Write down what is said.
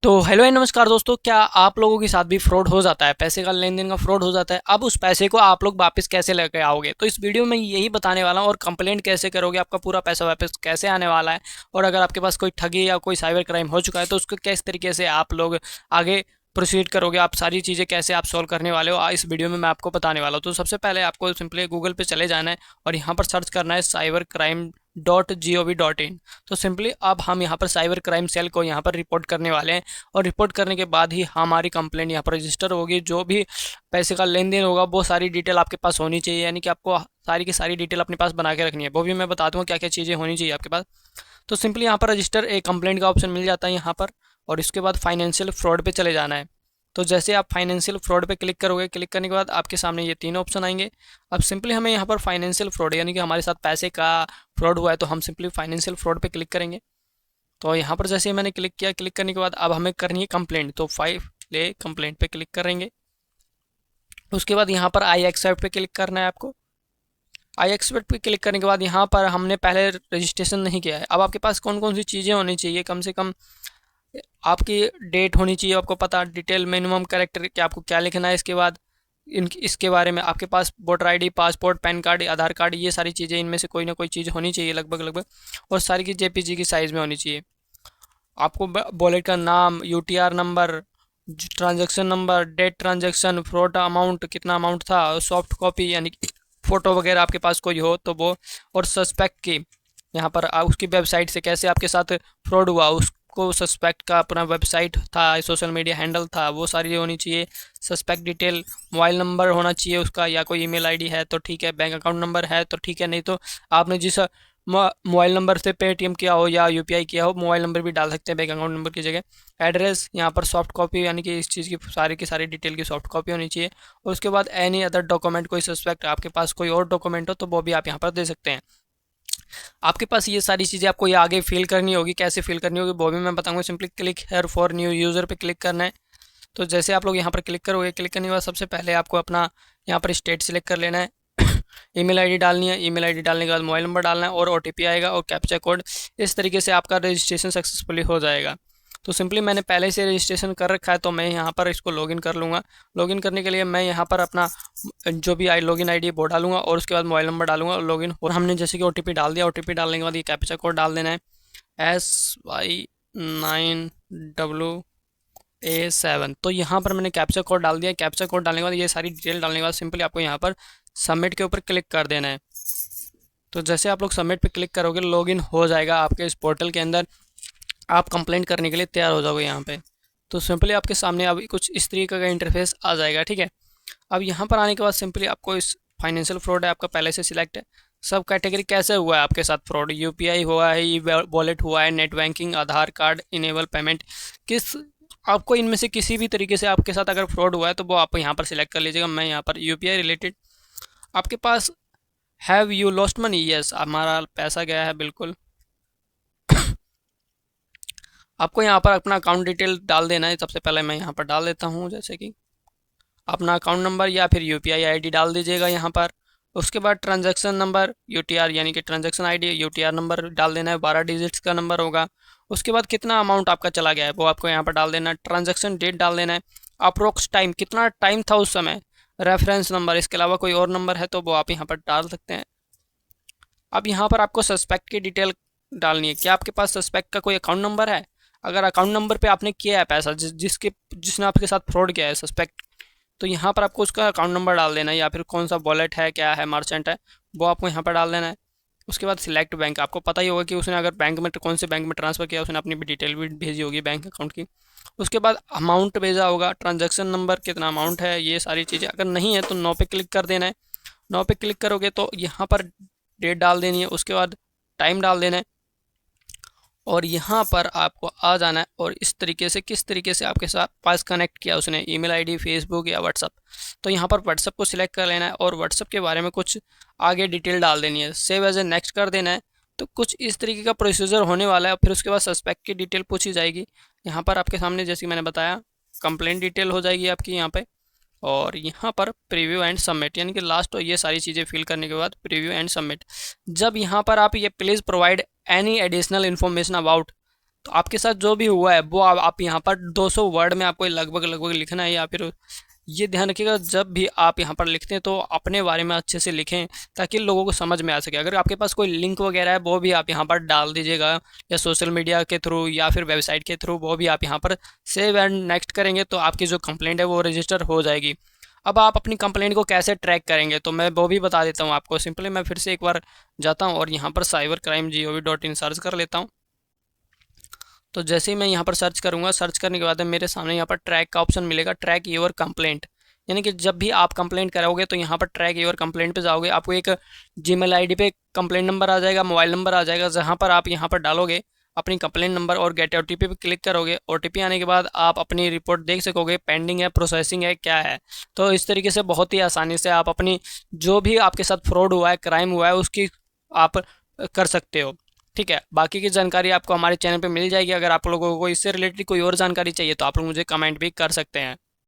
तो hello and नमस्कार दोस्तों, क्या आप लोगों के साथ भी फ्रॉड हो जाता है? पैसे का लेन देन का फ्रॉड हो जाता है। अब उस पैसे को आप लोग वापस कैसे लेके आओगे, तो इस वीडियो में यही बताने वाला हूँ। और कंप्लेंट कैसे करोगे, आपका पूरा पैसा वापस कैसे आने वाला है, और अगर आपके पास कोई ठगी या कोई साइबर क्राइम हो चुका है तो उसको किस तरीके से आप लोग आगे प्रोसीड करोगे, आप सारी चीज़ें कैसे आप सॉल्व करने वाले हो, इस वीडियो में मैं आपको बताने वाला हूँ। तो सबसे पहले आपको सिंपली गूगल पे चले जाना है और यहाँ पर सर्च करना है cybercrime.gov.in। तो सिंपली अब हम यहाँ पर साइबर क्राइम सेल को यहाँ पर रिपोर्ट करने वाले हैं, और रिपोर्ट करने के बाद ही हमारी कंप्लेंट यहाँ पर रजिस्टर होगी। जो भी पैसे का लेन देन होगा वो सारी डिटेल आपके पास होनी चाहिए, यानी कि आपको सारी की सारी डिटेल अपने पास बना के रखनी है। वो भी मैं बता दूँगा क्या क्या चीज़ें होनी चाहिए आपके पास। तो सिंपली यहाँ पर रजिस्टर एक कंप्लेंट का ऑप्शन मिल जाता है यहाँ पर, और इसके बाद फाइनेंशियल फ्रॉड पे चले जाना है। तो जैसे आप फाइनेंशियल फ्रॉड पे क्लिक करोगे, क्लिक करने के बाद आपके सामने ये तीन ऑप्शन आएंगे। अब सिंपली हमें यहाँ पर फाइनेंशियल फ्रॉड यानी कि हमारे साथ पैसे का फ्रॉड हुआ है, तो हम सिंपली फाइनेंशियल फ्रॉड पे क्लिक करेंगे। तो यहाँ पर जैसे ही मैंने क्लिक किया, क्लिक करने के बाद अब हमें करनी है कंप्लेंट, तो फाइव ले कंप्लेंट पे क्लिक करेंगे। उसके बाद यहाँ पर आई एक्सेप्ट पे क्लिक करना है आपको। आई एक्सेप्ट पे क्लिक करने के बाद यहाँ पर हमने पहले रजिस्ट्रेशन नहीं किया है। अब आपके पास कौन कौन सी चीज़ें होनी चाहिए, कम से कम आपकी डेट होनी चाहिए, आपको पता डिटेल मिनिमम कैरेक्टर कि आपको क्या लिखना है। इसके बाद इसके बारे में आपके पास voter ID, passport, PAN card, Aadhaar card, ये सारी चीज़ें इनमें से कोई ना कोई चीज़ होनी चाहिए लगभग लगभग, और सारी की जेपीजी की साइज़ में होनी चाहिए। आपको वॉलेट का नाम, UTR number, transaction number, date transaction, fraud amount कितना अमाउंट था, सॉफ्ट कॉपी यानी कि फ़ोटो वगैरह आपके पास कोई हो तो वो, और सस्पेक्ट की यहाँ पर उसकी वेबसाइट से कैसे आपके साथ फ्रॉड हुआ, उसको सस्पेक्ट का अपना वेबसाइट था, सोशल मीडिया हैंडल था, वो सारी होनी चाहिए। सस्पेक्ट डिटेल, मोबाइल नंबर होना चाहिए उसका, या कोई ईमेल आईडी है तो ठीक है, बैंक अकाउंट नंबर है तो ठीक है, नहीं तो आपने जिस मोबाइल नंबर से पेटीएम किया हो या यूपीआई किया हो, मोबाइल नंबर भी डाल सकते हैं बैंक अकाउंट नंबर की जगह। एड्रेस, यहाँ पर सॉफ्ट कॉपी यानी कि इस चीज़ की सारी डिटेल की सॉफ्ट कॉपी होनी चाहिए। और उसके बाद एनी अदर डॉक्यूमेंट, कोई सस्पेक्ट आपके पास कोई और डॉक्यूमेंट हो तो वो भी आप यहाँ पर दे सकते हैं। आपके पास ये सारी चीज़ें आपको ये आगे फिल करनी होगी, कैसे फिल करनी होगी वो भी मैं बताऊंगा। Simply click here for new user पे क्लिक करना है। तो जैसे आप लोग यहाँ पर क्लिक करोगे, क्लिक करने के बाद सबसे पहले आपको अपना यहाँ पर स्टेट सिलेक्ट कर लेना है। ईमेल आईडी डालनी है, ईमेल आईडी डालने के बाद मोबाइल नंबर डालना है, और ओटीपी आएगा और कैप्चा कोड। इस तरीके से आपका रजिस्ट्रेशन सक्सेसफुली हो जाएगा। तो सिंपली मैंने पहले से रजिस्ट्रेशन कर रखा है, तो मैं यहाँ पर इसको लॉगिन कर लूँगा। लॉगिन करने के लिए मैं यहाँ पर अपना जो भी लॉगिन आईडी वो डालूंगा, और उसके बाद मोबाइल नंबर डालूंगा और लॉगिन। और हमने जैसे कि ओटीपी डाल दिया, ओटीपी डालने के बाद ये कैप्चा कोड डाल देना है, SY9WA7। तो यहाँ पर मैंने कैप्चा कोड डाल दिया। कैप्चा कोड डालने के बाद ये सारी डिटेल डालने के बाद सिंपली आपको यहाँ पर सबमिट के ऊपर क्लिक कर देना है। तो जैसे आप लोग सबमिट पे क्लिक करोगे, लॉगिन हो जाएगा आपके इस पोर्टल के अंदर। आप कंप्लेंट करने के लिए तैयार हो जाओगे यहाँ पे। तो सिंपली आपके सामने अभी कुछ इस तरीके का इंटरफेस आ जाएगा, ठीक है। अब यहाँ पर आने के बाद सिंपली आपको इस फाइनेंशियल फ्रॉड है आपका पहले से सिलेक्ट है। सब कैटेगरी कैसे हुआ है आपके साथ फ्रॉड, यूपीआई हुआ है, ई वॉलेट हुआ है, नेट बैंकिंग, आधार कार्ड, इनेबल पेमेंट, किस आपको इनमें से किसी भी तरीके से आपके साथ अगर फ्रॉड हुआ है तो वो आप यहाँ पर सिलेक्ट कर लीजिएगा। मैं यहाँ पर यूपीआई रिलेटेड। आपके पास have you lost money, yes, हमारा पैसा गया है बिल्कुल। आपको यहाँ पर अपना अकाउंट डिटेल डाल देना है। सबसे पहले मैं यहाँ पर डाल देता हूँ, जैसे कि अपना अकाउंट नंबर या फिर यूपीआई आईडी डाल दीजिएगा यहाँ पर। उसके बाद ट्रांजैक्शन नंबर, यूटीआर यानी कि ट्रांजैक्शन आईडी, यूटीआर नंबर डाल देना है, 12 डिजिट्स का नंबर होगा। उसके बाद कितना अमाउंट आपका चला गया है वो आपको यहाँ पर डाल देना है। ट्रांजैक्शन डेट डाल देना है। अप्रोक्स टाइम, कितना टाइम था उस समय। रेफरेंस नंबर, इसके अलावा कोई और नंबर है तो वो आप यहाँ पर डाल सकते हैं। अब यहाँ पर आपको सस्पेक्ट की डिटेल डालनी है। क्या आपके पास सस्पेक्ट का कोई अकाउंट नंबर है? अगर अकाउंट नंबर पे आपने किया है पैसा, जिसने आपके साथ फ्रॉड किया है सस्पेक्ट, तो यहाँ पर आपको उसका अकाउंट नंबर डाल देना है, या फिर कौन सा वॉलेट है, क्या है, मर्चेंट है, वो आपको यहाँ पर डाल देना है। उसके बाद सिलेक्ट बैंक, आपको पता ही होगा कि उसने अगर बैंक में कौन से बैंक में ट्रांसफ़र किया, उसने अपनी भी डिटेल भी भेजी होगी बैंक अकाउंट की। उसके बाद अमाउंट भेजा होगा, ट्रांजैक्शन नंबर, कितना अमाउंट है, ये सारी चीज़ें। अगर नहीं है तो नो पे क्लिक कर देना है। नो पे क्लिक करोगे तो यहाँ पर डेट डाल देनी है, उसके बाद टाइम डाल देना है, और यहाँ पर आपको आ जाना है। और इस तरीके से किस तरीके से आपके साथ पास कनेक्ट किया उसने, ईमेल आईडी, फेसबुक या व्हाट्सअप, तो यहाँ पर व्हाट्सअप को सिलेक्ट कर लेना है और व्हाट्सअप के बारे में कुछ आगे डिटेल डाल देनी है, सेव एज ए नेक्स्ट कर देना है। तो कुछ इस तरीके का प्रोसीजर होने वाला है। फिर उसके बाद सस्पेक्ट की डिटेल पूछी जाएगी। यहाँ पर आपके सामने जैसे मैंने बताया कंप्लेंट डिटेल हो जाएगी आपकी यहाँ पे, और यहाँ पर प्रीव्यू एंड सबमिट यानी कि लास्ट, और ये सारी चीज़ें फिल करने के बाद प्रीव्यू एंड सबमिट। जब यहाँ पर आप ये please provide any additional information about तो आपके साथ जो भी हुआ है वो आप यहाँ पर 200 वर्ड में आपको लगभग लगभग लिखना है, या फिर ये ध्यान रखिएगा जब भी आप यहाँ पर लिखते हैं तो अपने बारे में अच्छे से लिखें ताकि लोगों को समझ में आ सके। अगर आपके पास कोई लिंक वगैरह है वो भी आप यहाँ पर डाल दीजिएगा, या सोशल मीडिया के थ्रू या फिर वेबसाइट के थ्रू, वो भी आप यहाँ पर सेव एंड नेक्स्ट करेंगे तो आपकी जो कंप्लेंट है वो रजिस्टर हो जाएगी। अब आप अपनी कंप्लेंट को कैसे ट्रैक करेंगे तो मैं वो भी बता देता हूँ आपको। सिंपली मैं फिर से एक बार जाता हूँ और यहाँ पर cybercrime.gov.in सर्च कर लेता हूँ। तो जैसे ही मैं यहाँ पर सर्च करूँगा, सर्च करने के बाद मेरे सामने यहाँ पर ट्रैक का ऑप्शन मिलेगा, ट्रैक योर कंप्लेंट। यानी कि जब भी आप कंप्लेंट कराओगे तो यहाँ पर ट्रैक योर कंप्लेंट पे जाओगे, आपको एक जीमेल आईडी पे कंप्लेंट नंबर आ जाएगा, मोबाइल नंबर आ जाएगा, जहाँ पर आप यहाँ पर डालोगे अपनी कंप्लेंट नंबर और गेट ओटीपी पे क्लिक करोगे। ओटीपी आने के बाद आप अपनी रिपोर्ट देख सकोगे, पेंडिंग है, प्रोसेसिंग है, क्या है। तो इस तरीके से बहुत ही आसानी से आप अपनी जो भी आपके साथ फ्रॉड हुआ है, क्राइम हुआ है, उसकी आप कर सकते हो। ठीक है, बाकी की जानकारी आपको हमारे चैनल पे मिल जाएगी। अगर आप लोगों को इससे रिलेटेड कोई और जानकारी चाहिए तो आप लोग मुझे कमेंट भी कर सकते हैं।